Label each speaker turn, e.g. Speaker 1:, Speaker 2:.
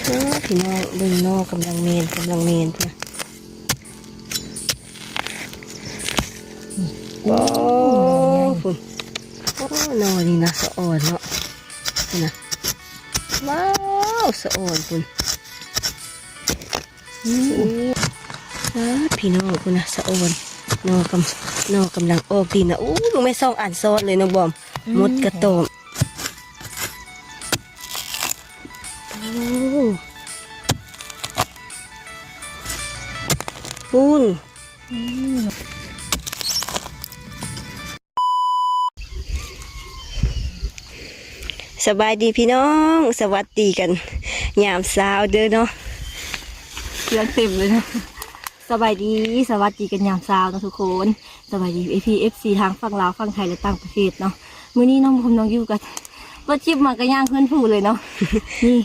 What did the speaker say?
Speaker 1: พี่น้องเบิ่งนอกกำลังเมนค่ะว้าวคุณโอ้นอนี่นะสะอ่อนเนาะนะว้าวสะอ่อนคุณพี่น้องคุณนะสะอ่อนนอกำลังออกดีนะอู้มึงไม่ส่องอ่านซอสเลยนะบอมมดกระโตมปุ้นสบายดีพี่น้องสวัสดีกันยามเช้าเด้อเนาะเครื่องเต็มเลยนะสบายดีสวัสดีกันยามเช้านะทุกคนสบายดีAPFC ทางฝั่งลาวฝั่งไทยและต่างประเทศเนาะมื้อนี้น้องอยู่กันว่าชิปมากระย่างเพื่อนผู้เลยเนาะนี่